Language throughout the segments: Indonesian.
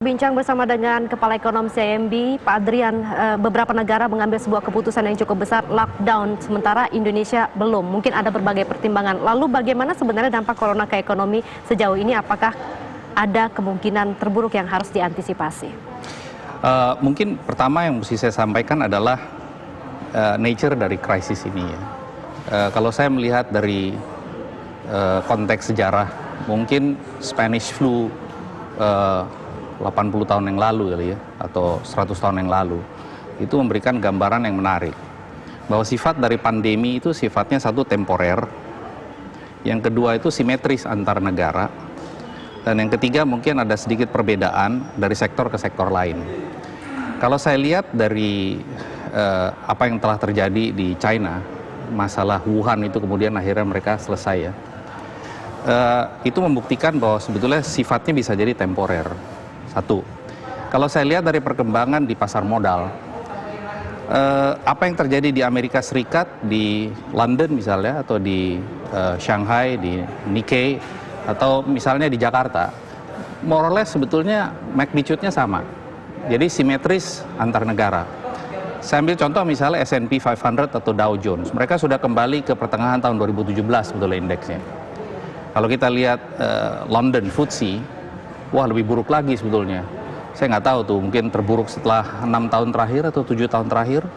berbincang bersama dengan Kepala Ekonom CIMB, Pak Adrian. Beberapa negara mengambil sebuah keputusan yang cukup besar, lockdown, sementara Indonesia belum. Mungkin ada berbagai pertimbangan. Lalu bagaimana sebenarnya dampak corona ke ekonomi sejauh ini? Apakah ada kemungkinan terburuk yang harus diantisipasi? Mungkin pertama yang mesti saya sampaikan adalah nature dari krisis ini ya. Kalau saya melihat dari konteks sejarah, mungkin Spanish flu 80 tahun yang lalu kali ya, atau 100 tahun yang lalu, itu memberikan gambaran yang menarik bahwa sifat dari pandemi itu sifatnya satu temporer, yang kedua itu simetris antar negara, dan yang ketiga mungkin ada sedikit perbedaan dari sektor ke sektor lain. Kalau saya lihat dari apa yang telah terjadi di China, masalah Wuhan itu kemudian akhirnya mereka selesai ya, itu membuktikan bahwa sebetulnya sifatnya bisa jadi temporer. Satu, kalau saya lihat dari perkembangan di pasar modal, apa yang terjadi di Amerika Serikat, di London misalnya, atau di Shanghai, di Nikkei, atau misalnya di Jakarta, more or less sebetulnya magnitude-nya sama. Jadi simetris antar negara. Saya ambil contoh misalnya S&P 500 atau Dow Jones, mereka sudah kembali ke pertengahan tahun 2017 sebetulnya indeksnya. Kalau kita lihat London FTSE, wah lebih buruk lagi sebetulnya. Saya nggak tahu tuh, mungkin terburuk setelah 6 tahun terakhir atau 7 tahun terakhir.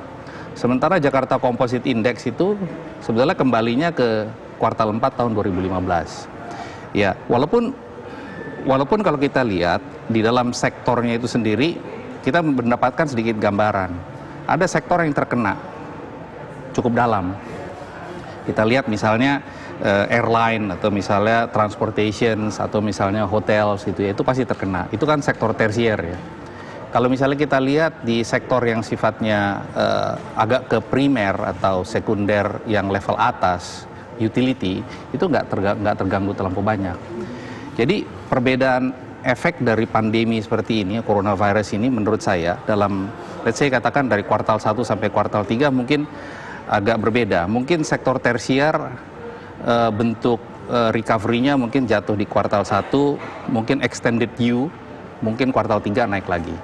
Sementara Jakarta Composite Index itu sebetulnya kembalinya ke kuartal 4 tahun 2015. Ya, walaupun kalau kita lihat di dalam sektornya itu sendiri, kita mendapatkan sedikit gambaran. Ada sektor yang terkena cukup dalam. Kita lihat misalnya airline, atau misalnya transportation, atau misalnya hotels gitu ya, itu pasti terkena. Itu kan sektor tersier ya. Kalau misalnya kita lihat di sektor yang sifatnya agak ke primer atau sekunder yang level atas, utility, itu nggak terganggu terlampau banyak. Jadi perbedaan efek dari pandemi seperti ini, coronavirus ini, menurut saya dalam, let's say katakan dari kuartal 1 sampai kuartal 3 mungkin agak berbeda. Mungkin sektor tersier bentuk recovery-nya mungkin jatuh di kuartal 1, mungkin extended U, mungkin kuartal 3 naik lagi.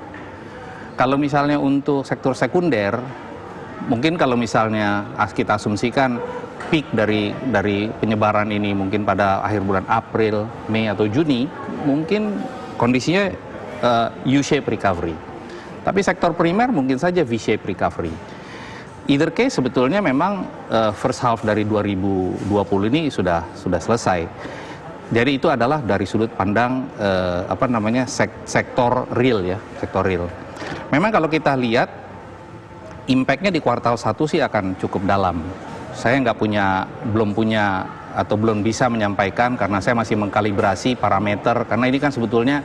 Kalau misalnya untuk sektor sekunder, mungkin kalau misalnya kita asumsikan peak dari penyebaran ini mungkin pada akhir bulan April, Mei atau Juni, mungkin kondisinya U-shape recovery. Tapi sektor primer mungkin saja V-shape recovery. Either case sebetulnya memang first half dari 2020 ini sudah selesai. Jadi itu adalah dari sudut pandang sektor real ya, sektor real. Memang kalau kita lihat impact-nya di kuartal 1 sih akan cukup dalam. Saya belum punya atau belum bisa menyampaikan karena saya masih mengkalibrasi parameter, karena ini kan sebetulnya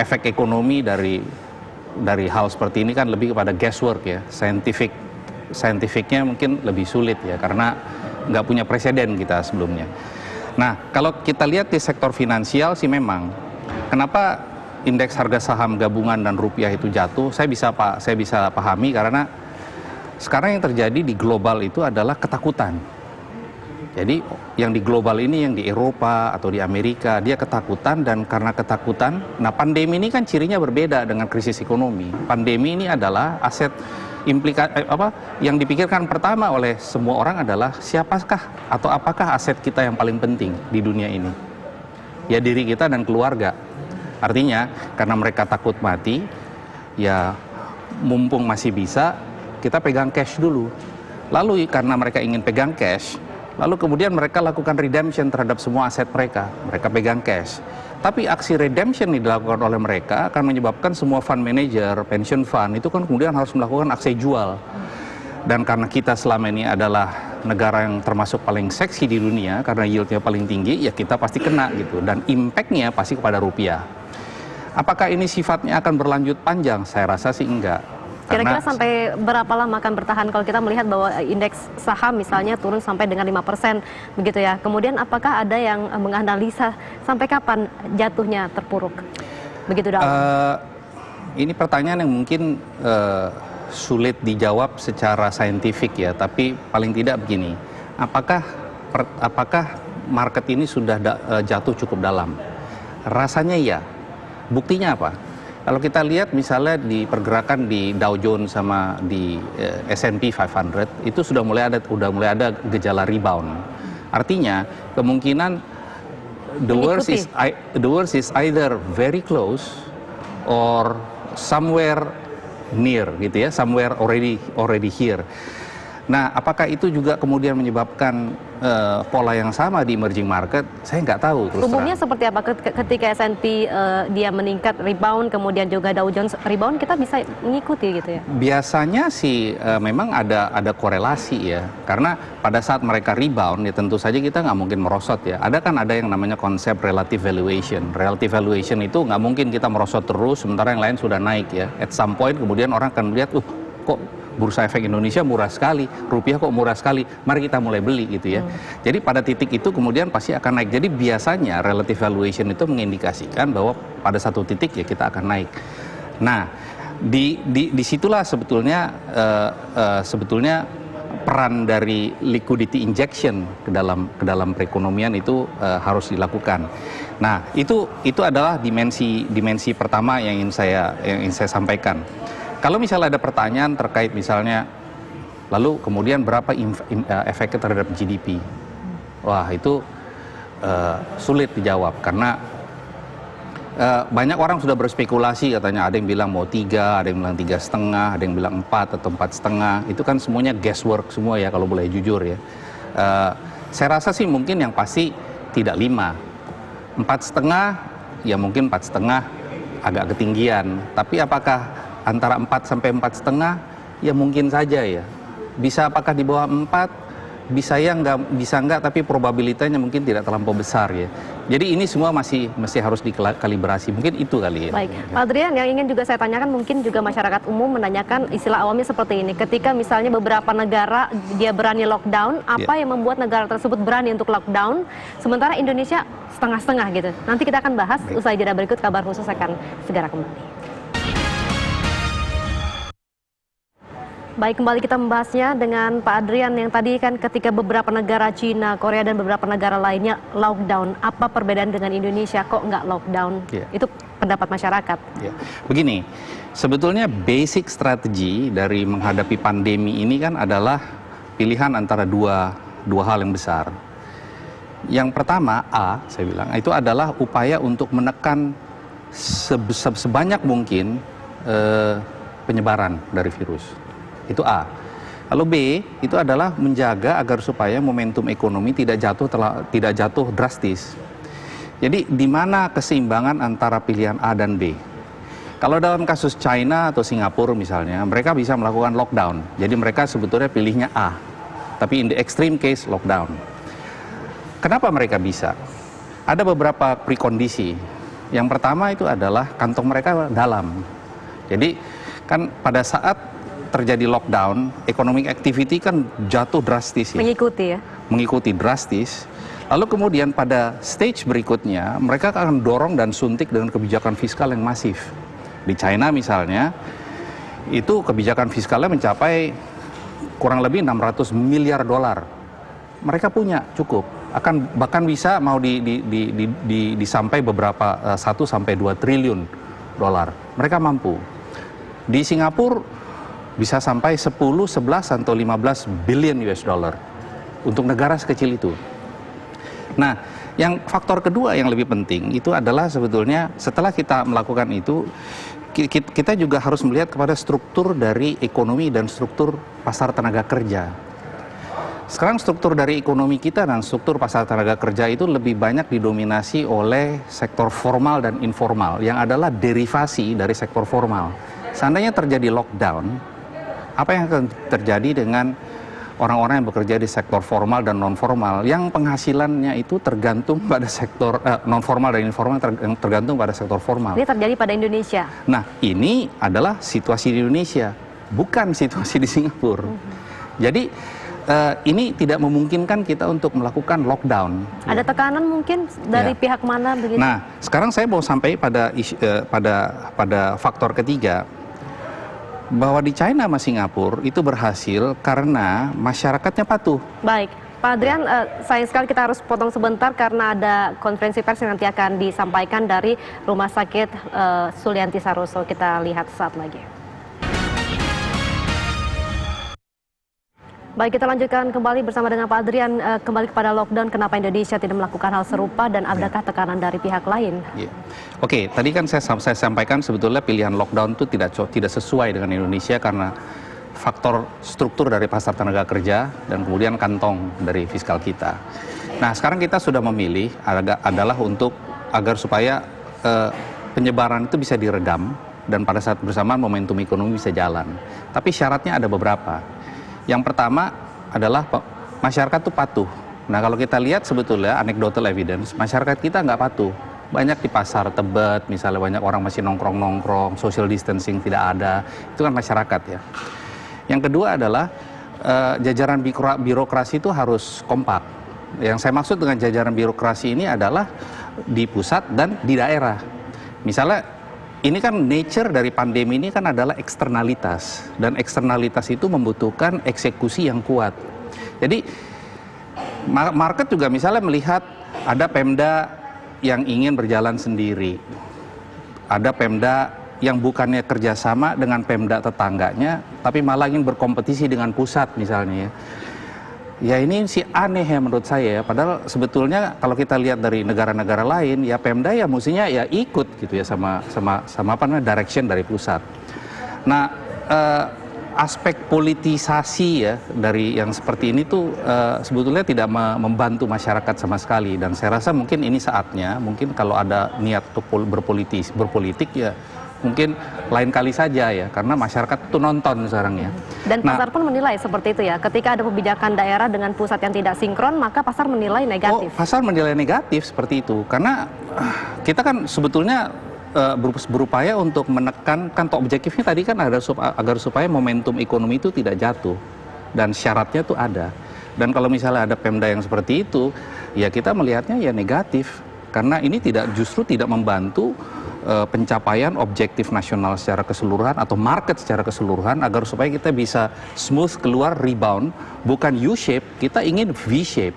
efek ekonomi dari hal seperti ini kan lebih kepada guesswork ya, scientificnya mungkin lebih sulit ya, karena nggak punya presiden kita sebelumnya. Nah, kalau kita lihat di sektor finansial sih memang, kenapa indeks harga saham gabungan dan rupiah itu jatuh, saya bisa pahami karena sekarang yang terjadi di global itu adalah ketakutan. Jadi yang di global ini, yang di Eropa atau di Amerika, dia ketakutan, dan karena ketakutan, nah pandemi ini kan cirinya berbeda dengan krisis ekonomi. Pandemi ini adalah aset yang dipikirkan pertama oleh semua orang adalah siapakah atau apakah aset kita yang paling penting di dunia ini? Ya diri kita dan keluarga. Artinya karena mereka takut mati, ya mumpung masih bisa, kita pegang cash dulu. Lalu karena mereka ingin pegang cash, lalu kemudian mereka lakukan redemption terhadap semua aset mereka. Mereka pegang cash. Tapi aksi redemption yang dilakukan oleh mereka akan menyebabkan semua fund manager, pension fund, itu kan kemudian harus melakukan aksi jual. Dan karena kita selama ini adalah negara yang termasuk paling seksi di dunia, karena yieldnya paling tinggi, ya kita pasti kena gitu. Dan impact-nya pasti kepada rupiah. Apakah ini sifatnya akan berlanjut panjang? Saya rasa sih enggak. Kira-kira sampai berapa lama akan bertahan kalau kita melihat bahwa indeks saham misalnya turun sampai dengan 5% begitu ya. Kemudian apakah ada yang menganalisa sampai kapan jatuhnya terpuruk? Begitu dalam. Ini pertanyaan yang mungkin sulit dijawab secara saintifik ya, tapi paling tidak begini. Apakah market ini sudah jatuh cukup dalam? Rasanya iya. Buktinya apa? Kalau kita lihat misalnya di pergerakan di Dow Jones sama di S&P 500 itu sudah mulai ada gejala rebound. Artinya kemungkinan the worst is either very close or somewhere near gitu ya, somewhere already here. Nah, apakah itu juga kemudian menyebabkan pola yang sama di emerging market? Saya nggak tahu. Umumnya seperti apa ketika S&P dia meningkat rebound, kemudian juga Dow Jones rebound, kita bisa mengikuti gitu ya? Biasanya sih memang ada korelasi ya, karena pada saat mereka rebound ya tentu saja kita nggak mungkin merosot ya. Ada yang namanya konsep relative valuation. Relative valuation itu nggak mungkin kita merosot terus sementara yang lain sudah naik ya. At some point kemudian orang akan melihat, kok Bursa Efek Indonesia murah sekali, rupiah kok murah sekali, mari kita mulai beli gitu ya. Jadi pada titik itu kemudian pasti akan naik. Jadi biasanya relative valuation itu mengindikasikan bahwa pada satu titik ya kita akan naik. Nah, disitulah sebetulnya peran dari liquidity injection ke dalam perekonomian itu harus dilakukan. Nah, itu adalah dimensi pertama yang ingin saya sampaikan. Kalau misalnya ada pertanyaan terkait misalnya, lalu kemudian berapa efeknya terhadap GDP? Wah, itu sulit dijawab karena banyak orang sudah berspekulasi katanya, ada yang bilang mau 3, ada yang bilang 3,5, ada yang bilang 4 atau 4,5. Itu kan semuanya guesswork semua ya kalau boleh jujur ya. Saya rasa sih mungkin yang pasti tidak 5. 4,5 ya mungkin 4,5 agak ketinggian. Tapi apakah antara 4 sampai 4,5 ya mungkin saja ya. Bisa apakah di bawah 4? Bisa ya bisa enggak, tapi probabilitasnya mungkin tidak terlampau besar ya. Jadi ini semua masih harus dikalibrasi. Mungkin itu kali ya. Baik, Pak Adrian, yang ingin juga saya tanyakan, mungkin juga masyarakat umum menanyakan istilah awamnya seperti ini. Ketika misalnya beberapa negara dia berani lockdown, apa yang membuat negara tersebut berani untuk lockdown, sementara Indonesia setengah-setengah gitu. Nanti kita akan bahas usai jeda berikut. Kabar Khusus akan segera kembali. Baik, kembali kita membahasnya dengan Pak Adrian yang tadi kan ketika beberapa negara Cina, Korea dan beberapa negara lainnya lockdown, apa perbedaan dengan Indonesia kok nggak lockdown? Itu pendapat masyarakat. Begini, sebetulnya basic strategi dari menghadapi pandemi ini kan adalah pilihan antara dua hal yang besar. Yang pertama, saya bilang, itu adalah upaya untuk menekan sebanyak mungkin penyebaran dari virus. Itu A. Lalu B, itu adalah menjaga agar supaya momentum ekonomi tidak jatuh drastis. Jadi di mana keseimbangan antara pilihan A dan B? Kalau dalam kasus China atau Singapura misalnya, mereka bisa melakukan lockdown. Jadi mereka sebetulnya pilihnya A. Tapi in the extreme case lockdown. Kenapa mereka bisa? Ada beberapa prekondisi. Yang pertama itu adalah kantong mereka dalam. Jadi kan pada saat terjadi lockdown, economic activity kan jatuh drastis ya. Mengikuti drastis. Lalu kemudian pada stage berikutnya, mereka akan dorong dan suntik dengan kebijakan fiskal yang masif. Di China misalnya, itu kebijakan fiskalnya mencapai kurang lebih 600 miliar dolar. Mereka punya cukup. Bahkan bisa mau disampai beberapa 1 sampai 2 triliun dolar. Mereka mampu. Di Singapura bisa sampai 10, 11, atau 15 billion US dollar untuk negara sekecil itu. Nah, yang faktor kedua yang lebih penting itu adalah sebetulnya setelah kita melakukan itu, kita juga harus melihat kepada struktur dari ekonomi dan struktur pasar tenaga kerja. Sekarang struktur dari ekonomi kita dan struktur pasar tenaga kerja itu lebih banyak didominasi oleh sektor formal dan informal, yang adalah derivasi dari sektor formal. Seandainya terjadi lockdown, apa yang akan terjadi dengan orang-orang yang bekerja di sektor formal dan non-formal yang penghasilannya itu tergantung pada sektor non-formal dan informal, tergantung pada sektor formal. Ini terjadi pada Indonesia. Nah, ini adalah situasi di Indonesia, bukan situasi di Singapura. Jadi ini tidak memungkinkan kita untuk melakukan lockdown. Ada tekanan mungkin dari pihak mana begitu? Nah, sekarang saya mau sampai pada faktor ketiga. Bahwa di China sama Singapura itu berhasil karena masyarakatnya patuh. Baik, Pak Adrian, sayang sekali kita harus potong sebentar karena ada konferensi pers yang nanti akan disampaikan dari Rumah Sakit Sulianti Saroso. Kita lihat saat lagi. Baik, kita lanjutkan kembali bersama dengan Pak Adrian, kembali kepada lockdown. Kenapa Indonesia tidak melakukan hal serupa dan adakah tekanan dari pihak lain? Oke, tadi kan saya sampaikan sebetulnya pilihan lockdown itu tidak sesuai dengan Indonesia karena faktor struktur dari pasar tenaga kerja dan kemudian kantong dari fiskal kita. Nah, sekarang kita sudah memilih adalah untuk agar supaya penyebaran itu bisa diredam dan pada saat bersamaan momentum ekonomi bisa jalan. Tapi syaratnya ada beberapa. Yang pertama adalah masyarakat itu patuh. Nah, kalau kita lihat sebetulnya anecdotal evidence, masyarakat kita nggak patuh. Banyak di pasar Tebet, misalnya banyak orang masih nongkrong-nongkrong, social distancing tidak ada. Itu kan masyarakat ya. Yang kedua adalah jajaran birokrasi itu harus kompak. Yang saya maksud dengan jajaran birokrasi ini adalah di pusat dan di daerah. Misalnya, ini kan nature dari pandemi ini kan adalah eksternalitas. Dan eksternalitas itu membutuhkan eksekusi yang kuat. Jadi market juga misalnya melihat ada Pemda yang ingin berjalan sendiri. Ada Pemda yang bukannya kerjasama dengan Pemda tetangganya, tapi malah ingin berkompetisi dengan pusat misalnya. Ya ini sih aneh ya menurut saya. Padahal sebetulnya kalau kita lihat dari negara-negara lain, ya Pemda ya mestinya ya ikut gitu ya sama apa namanya direction dari pusat. Nah, aspek politisasi ya dari yang seperti ini tuh sebetulnya tidak membantu masyarakat sama sekali. Dan saya rasa mungkin ini saatnya, mungkin kalau ada niat untuk berpolitik ya mungkin lain kali saja ya, karena masyarakat itu nonton sekarang ya. Dan pasar pun menilai seperti itu ya, ketika ada kebijakan daerah dengan pusat yang tidak sinkron, maka pasar menilai negatif. Oh, pasar menilai negatif seperti itu, karena kita kan sebetulnya berupaya untuk menekan, kan objektifnya tadi kan ada agar supaya momentum ekonomi itu tidak jatuh, dan syaratnya itu ada. Dan kalau misalnya ada Pemda yang seperti itu, ya kita melihatnya ya negatif, karena ini justru tidak membantu pencapaian objektif nasional secara keseluruhan atau market secara keseluruhan agar supaya kita bisa smooth keluar rebound, bukan U-shape, kita ingin V-shape.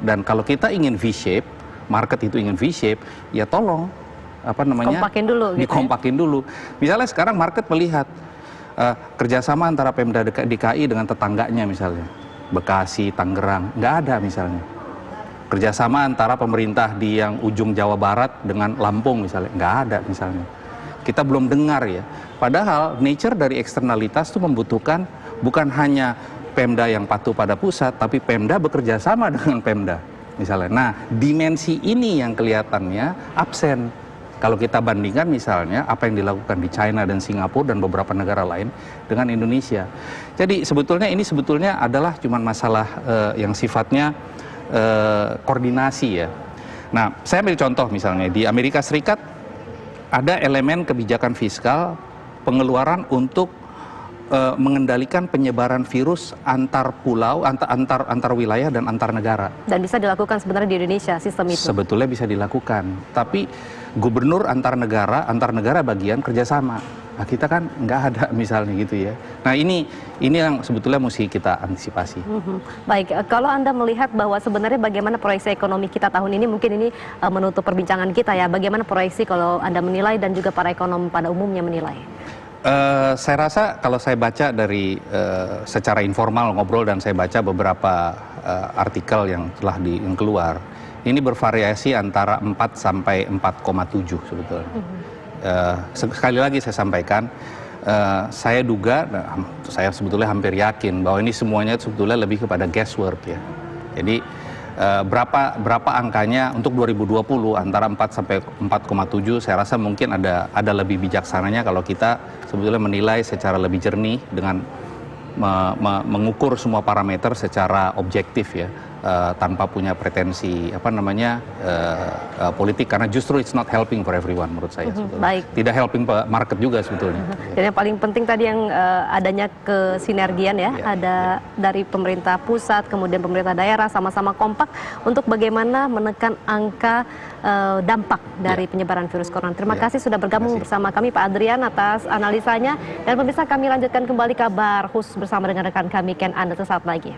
Dan kalau kita ingin V-shape, market itu ingin V-shape, ya tolong kompakin dulu gitu dikompakin dulu. Misalnya sekarang market melihat kerjasama antara Pemda DKI dengan tetangganya misalnya, Bekasi, Tangerang, nggak ada misalnya. Kerjasama antara pemerintah di yang ujung Jawa Barat dengan Lampung misalnya, nggak ada misalnya. Kita belum dengar ya. Padahal nature dari eksternalitas itu membutuhkan bukan hanya Pemda yang patuh pada pusat, tapi Pemda bekerja sama dengan Pemda misalnya. Nah, dimensi ini yang kelihatannya absen. Kalau kita bandingkan misalnya apa yang dilakukan di China dan Singapura dan beberapa negara lain dengan Indonesia. Jadi sebetulnya ini adalah cuma masalah yang sifatnya koordinasi ya. Nah, saya ambil contoh misalnya di Amerika Serikat ada elemen kebijakan fiskal pengeluaran untuk mengendalikan penyebaran virus antar pulau, antar wilayah dan antar negara. Dan bisa dilakukan sebenarnya di Indonesia sistem itu. Sebetulnya bisa dilakukan, tapi gubernur antar negara bagian kerjasama. Nah, kita kan nggak ada misalnya gitu ya. Nah ini yang sebetulnya mesti kita antisipasi. Baik, kalau Anda melihat bahwa sebenarnya bagaimana proyeksi ekonomi kita tahun ini, mungkin ini menutup perbincangan kita ya. Bagaimana proyeksi kalau Anda menilai dan juga para ekonom pada umumnya menilai? Saya rasa kalau saya baca dari secara informal ngobrol dan saya baca beberapa artikel yang telah keluar, ini bervariasi antara 4 sampai 4,7 sebetulnya. Sekali lagi saya sampaikan, saya duga, saya sebetulnya hampir yakin bahwa ini semuanya sebetulnya lebih kepada guesswork ya. Jadi berapa angkanya untuk 2020 antara 4 sampai 4,7, saya rasa mungkin ada lebih bijaksananya kalau kita sebetulnya menilai secara lebih jernih dengan mengukur semua parameter secara objektif ya. Tanpa punya pretensi politik, karena justru it's not helping for everyone menurut saya. Baik. Tidak helping market juga sebetulnya. Dan yang paling penting tadi yang adanya kesinergian ya, ada dari pemerintah pusat kemudian pemerintah daerah sama-sama kompak untuk bagaimana menekan angka dampak dari penyebaran virus corona. Terima kasih sudah bergabung bersama kami Pak Adrian atas analisanya, dan pemirsa kami lanjutkan kembali kabar khusus bersama dengan rekan kami Ken Anda sesaat lagi.